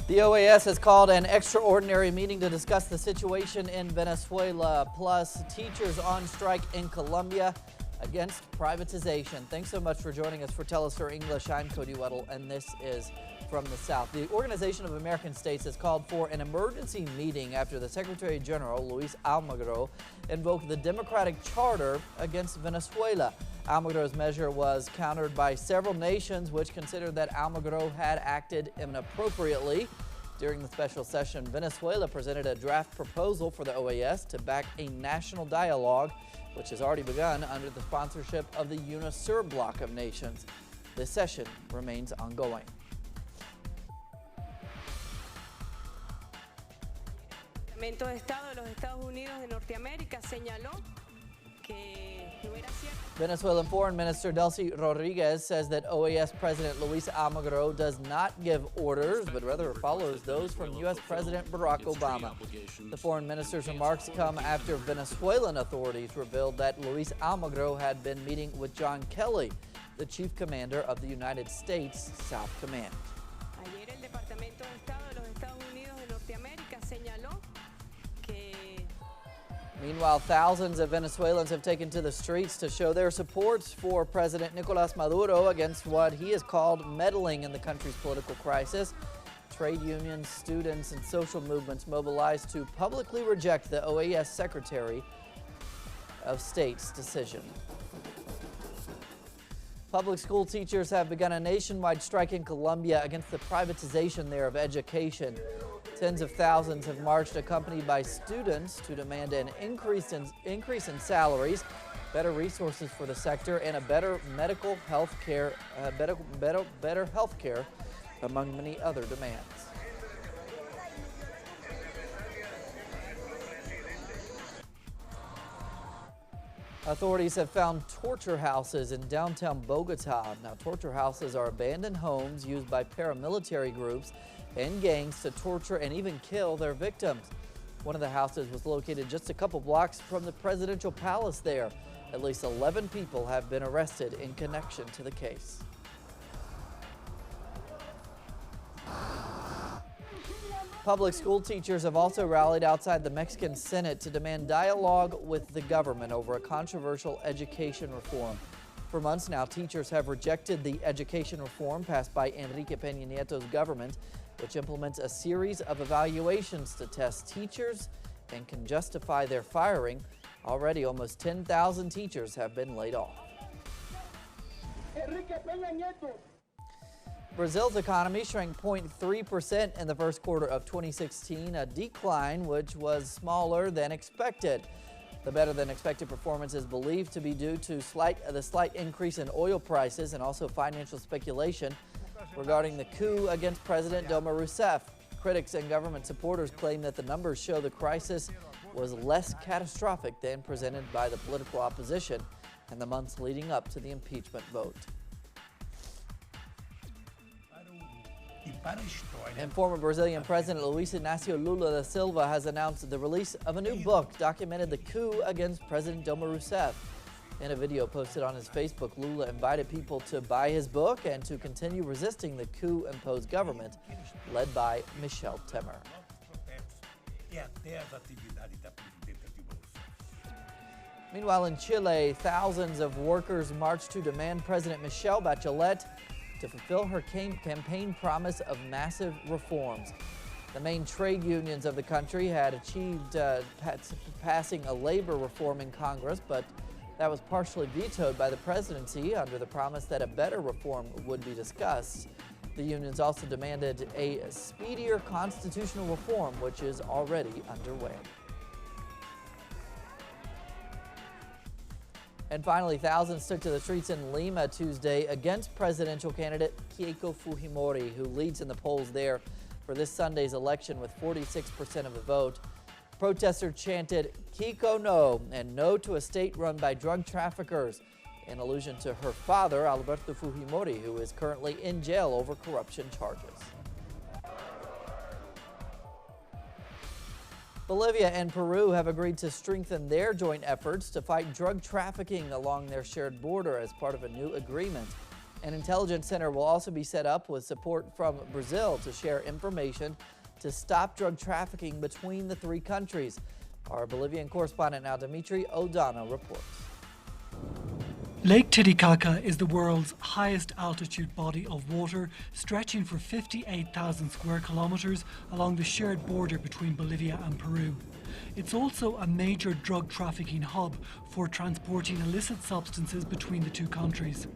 The OAS has called an extraordinary meeting to discuss the situation in Venezuela, plus teachers on strike in Colombia against privatization. Thanks so much for joining us for teleSur's English. I'm Cody Weddle, and this is From the South. The Organization of American States has called for an emergency meeting after the Secretary General, Luis Almagro, invoked the Democratic Charter against Venezuela. Almagro's measure was countered by several nations which considered that Almagro had acted inappropriately. During the special session, Venezuela presented a draft proposal for the OAS to back a national dialogue, which has already begun under the sponsorship of the UNASUR bloc of nations. This session remains ongoing. El Departamento de Estado de los Estados Unidos de Norteamérica señaló que no era cierto. Venezuelan Foreign Minister Delcy Rodriguez says that OAS President Luis Almagro does not give orders, but rather follows those from U.S. President Barack Obama. The foreign minister's remarks come after Venezuelan authorities revealed that Luis Almagro had been meeting with John Kelly, the chief commander of the United States South Command. Ayer el Departamento de Estado de los Estados Unidos de Norteamérica señaló que. Meanwhile, thousands of Venezuelans have taken to the streets to show their support for President Nicolás Maduro against what he has called meddling in the country's political crisis. Trade unions, students, and social movements mobilized to publicly reject the OAS Secretary of State's decision. Public school teachers have begun a nationwide strike in Colombia against the privatization there of education. Tens of thousands have marched accompanied by students to demand an increase in salaries, better resources for the sector, and a better medical health care, better health care, among many other demands. Authorities have found torture houses in downtown Bogota. Now, torture houses are abandoned homes used by paramilitary groups and gangs to torture and even kill their victims. One of the houses was located just a couple blocks from the presidential palace there. At least 11 people have been arrested in connection to the case. Public school teachers have also rallied outside the Mexican Senate to demand dialogue with the government over a controversial education reform. For months now, teachers have rejected the education reform passed by Enrique Peña Nieto's government, which implements a series of evaluations to test teachers and can justify their firing. Already, almost 10,000 teachers have been laid off. Brazil's economy shrank 0.3% in the first quarter of 2016, a decline which was smaller than expected. The better-than-expected performance is believed to be due to the slight increase in oil prices and also financial speculation regarding the coup against President Dilma Rousseff. Critics and government supporters claim that the numbers show the crisis was less catastrophic than presented by the political opposition in the months leading up to the impeachment vote. And former Brazilian President Luis Inácio Lula da Silva has announced the release of a new book documenting the coup against President Dilma Rousseff. In a video posted on his Facebook, Lula invited people to buy his book and to continue resisting the coup-imposed government led by Michel Temer. Meanwhile, in Chile, thousands of workers marched to demand President Michelle Bachelet to fulfill her campaign promise of massive reforms. The main trade unions of the country had achieved passing a labor reform in Congress, but that was partially vetoed by the presidency under the promise that a better reform would be discussed. The unions also demanded a speedier constitutional reform, which is already underway. And finally, thousands took to the streets in Lima Tuesday against presidential candidate Keiko Fujimori, who leads in the polls there for this Sunday's election with 46% of the vote. Protesters chanted "Keiko no" and "No to a state run by drug traffickers," in allusion to her father, Alberto Fujimori, who is currently in jail over corruption charges. Bolivia and Peru have agreed to strengthen their joint efforts to fight drug trafficking along their shared border as part of a new agreement. An intelligence center will also be set up with support from Brazil to share information to stop drug trafficking between the three countries. Our Bolivian correspondent now, Dimitri O'Donnell, reports. Lake Titicaca is the world's highest altitude body of water, stretching for 58,000 square kilometers along the shared border between Bolivia and Peru. It's also a major drug trafficking hub for transporting illicit substances between the two countries.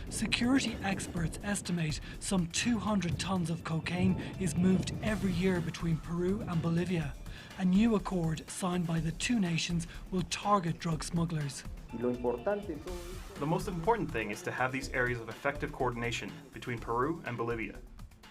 Security experts estimate some 200 tons of cocaine is moved every year between Peru and Bolivia. A new accord signed by the two nations will target drug smugglers. The most important thing is to have these areas of effective coordination between Peru and Bolivia,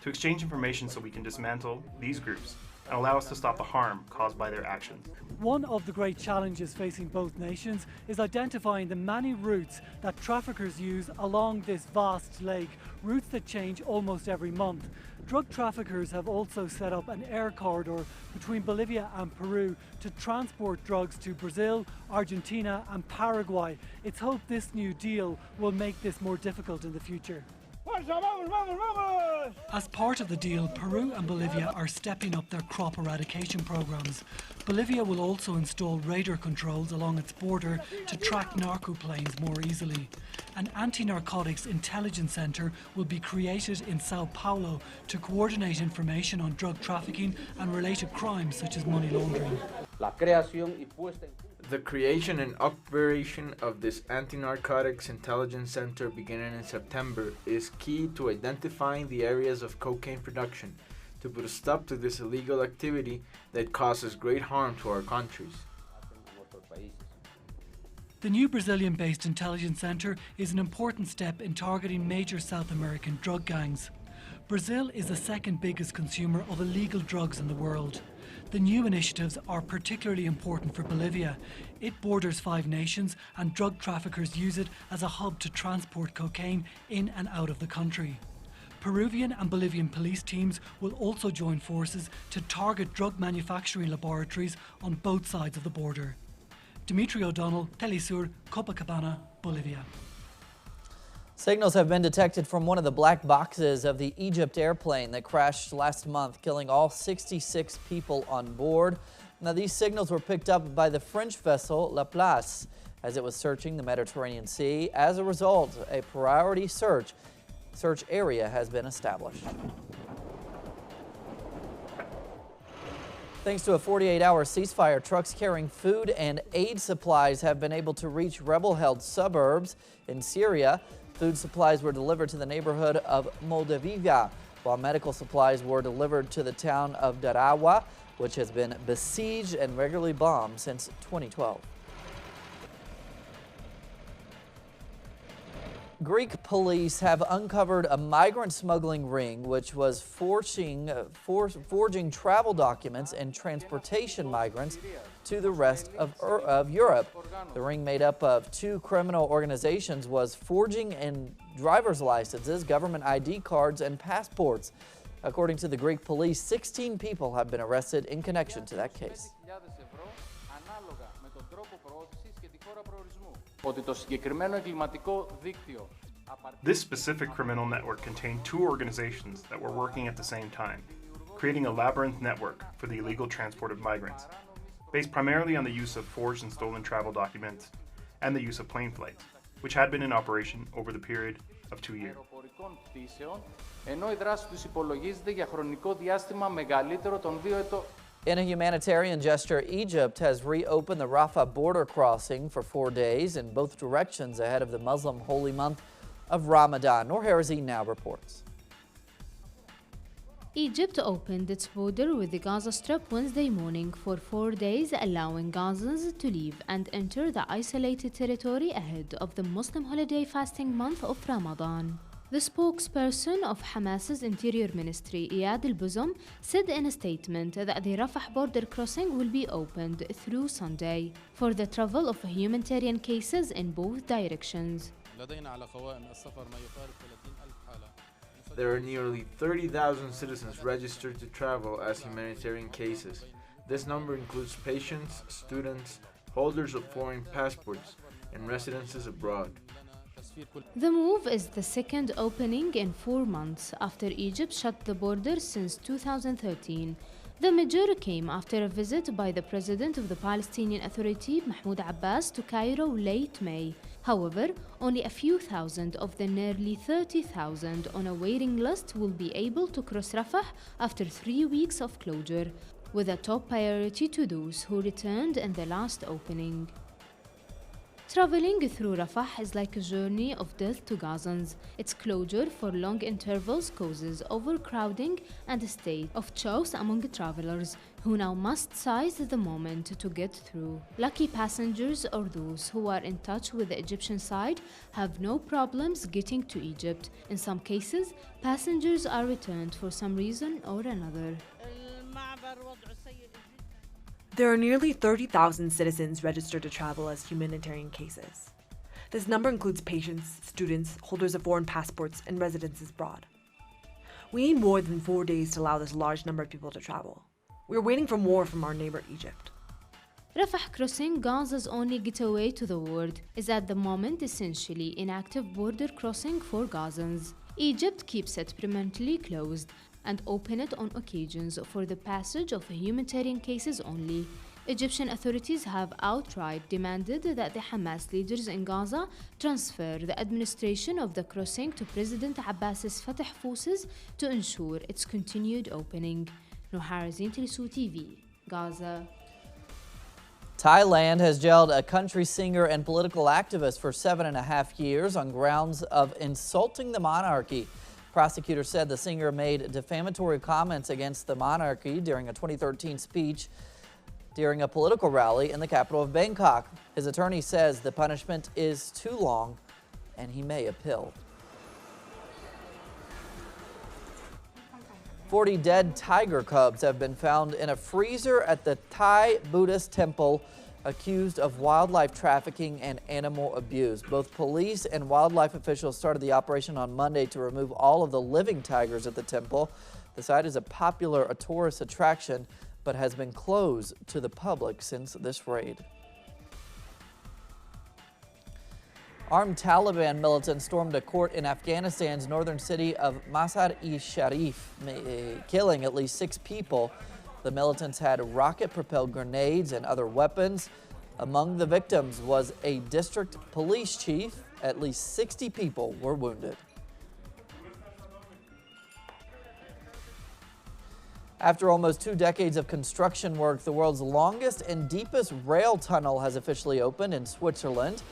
to exchange information so we can dismantle these groups and allow us to stop the harm caused by their actions. One of the great challenges facing both nations is identifying the many routes that traffickers use along this vast lake, routes that change almost every month. Drug traffickers have also set up an air corridor between Bolivia and Peru to transport drugs to Brazil, Argentina and Paraguay. It's hoped this new deal will make this more difficult in the future. As part of the deal, Peru and Bolivia are stepping up their crop eradication programs. Bolivia will also install radar controls along its border to track narco planes more easily. An anti-narcotics intelligence center will be created in Sao Paulo to coordinate information on drug trafficking and related crimes such as money laundering. The creation and operation of this anti-narcotics intelligence center beginning in September is key to identifying the areas of cocaine production to put a stop to this illegal activity that causes great harm to our countries. The new Brazilian-based intelligence center is an important step in targeting major South American drug gangs. Brazil is the second biggest consumer of illegal drugs in the world. The new initiatives are particularly important for Bolivia. It borders 5 nations and drug traffickers use it as a hub to transport cocaine in and out of the country. Peruvian and Bolivian police teams will also join forces to target drug manufacturing laboratories on both sides of the border. Dimitri O'Donnell, teleSur's, Copacabana, Bolivia. Signals have been detected from one of the black boxes of the Egypt airplane that crashed last month, killing all 66 people on board. Now, these signals were picked up by the French vessel La Place as it was searching the Mediterranean Sea. As a result, a priority search area has been established. Thanks to a 48-hour ceasefire, trucks carrying food and aid supplies have been able to reach rebel-held suburbs in Syria. Food supplies were delivered to the neighborhood of Moldavia, while medical supplies were delivered to the town of Darawa, which has been besieged and regularly bombed since 2012. Greek police have uncovered a migrant smuggling ring which was forging travel documents and transportation migrants to the rest of Europe. The ring, made up of 2 criminal organizations, was forging in driver's licenses, government ID cards, and passports. According to the Greek police, 16 people have been arrested in connection to that case. This specific criminal network contained 2 organizations that were working at the same time, creating a labyrinth network for the illegal transport of migrants, based primarily on the use of forged and stolen travel documents and the use of plane flights, which had been in operation over the period of 2 years. In a humanitarian gesture, Egypt has reopened the Rafah border crossing for 4 days in both directions ahead of the Muslim holy month of Ramadan. Noor Harazin now reports. Egypt opened its border with the Gaza Strip Wednesday morning for 4 days, allowing Gazans to leave and enter the isolated territory ahead of the Muslim holiday fasting month of Ramadan. The spokesperson of Hamas's Interior Ministry, Iyad al-Buzum, said in a statement that the Rafah border crossing will be opened through Sunday for the travel of humanitarian cases in both directions. There are nearly 30,000 citizens registered to travel as humanitarian cases. This number includes patients, students, holders of foreign passports, and residences abroad. The move is the second opening in 4 months after Egypt shut the border since 2013. The measure came after a visit by the president of the Palestinian Authority, Mahmoud Abbas, to Cairo late May. However, only a few thousand of the nearly 30,000 on a waiting list will be able to cross Rafah after 3 weeks of closure, with a top priority to those who returned in the last opening. Traveling through Rafah is like a journey of death to Gazans. Its closure for long intervals causes overcrowding and a state of chaos among travelers, who now must seize the moment to get through. Lucky passengers or those who are in touch with the Egyptian side have no problems getting to Egypt. In some cases, passengers are returned for some reason or another. There are nearly 30,000 citizens registered to travel as humanitarian cases. This number includes patients, students, holders of foreign passports, and residences abroad. We need more than 4 days to allow this large number of people to travel. We are waiting for more from our neighbor Egypt. Rafah crossing, Gaza's only getaway to the world, is at the moment essentially inactive border crossing for Gazans. Egypt keeps it permanently closed and open it on occasions for the passage of humanitarian cases only. Egyptian authorities have outright demanded that the Hamas leaders in Gaza transfer the administration of the crossing to President Abbas's Fatah forces to ensure its continued opening. Noharazin, teleSur's TV, Gaza. Thailand has jailed a country singer and political activist for 7.5 years on grounds of insulting the monarchy. Prosecutors said the singer made defamatory comments against the monarchy during a 2013 speech during a political rally in the capital of Bangkok. His attorney says the punishment is too long and he may appeal. 40 dead tiger cubs have been found in a freezer at the Thai Buddhist temple, accused of wildlife trafficking and animal abuse. Both police and wildlife officials started the operation on Monday to remove all of the living tigers at the temple. The site is a popular tourist attraction, but has been closed to the public since this raid. Armed Taliban militants stormed a court in Afghanistan's northern city of Mazar-e-Sharif, killing at least 6 people. The militants had rocket-propelled grenades and other weapons. Among the victims was a district police chief. At least 60 people were wounded. After almost 2 decades of construction work, the world's longest and deepest rail tunnel has officially opened in Switzerland.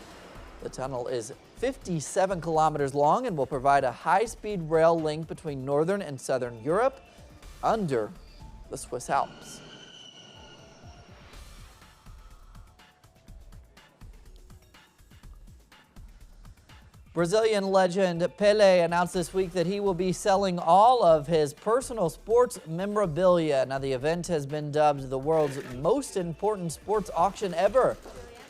The tunnel is 57 kilometers long and will provide a high-speed rail link between northern and southern Europe under the Swiss Alps. Brazilian legend Pelé announced this week that he will be selling all of his personal sports memorabilia. Now, the event has been dubbed the world's most important sports auction ever.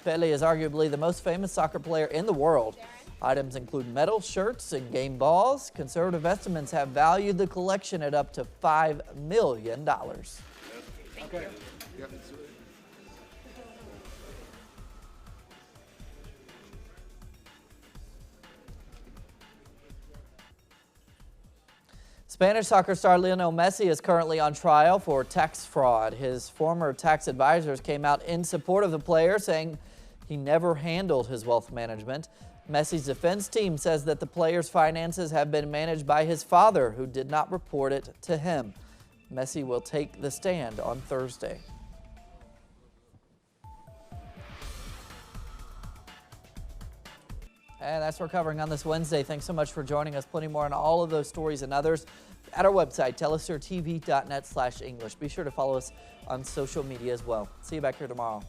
Pelé is arguably the most famous soccer player in the world. Items include medals, shirts, and game balls. Conservative estimates have valued the collection at up to $5 million. Okay. Yep. Spanish soccer star Lionel Messi is currently on trial for tax fraud. His former tax advisors came out in support of the player, saying he never handled his wealth management. Messi's defense team says that the player's finances have been managed by his father, who did not report it to him. Messi will take the stand on Thursday. And that's what we're covering on this Wednesday. Thanks so much for joining us. Plenty more on all of those stories and others at our website, telesurtv.net/English. Be sure to follow us on social media as well. See you back here tomorrow.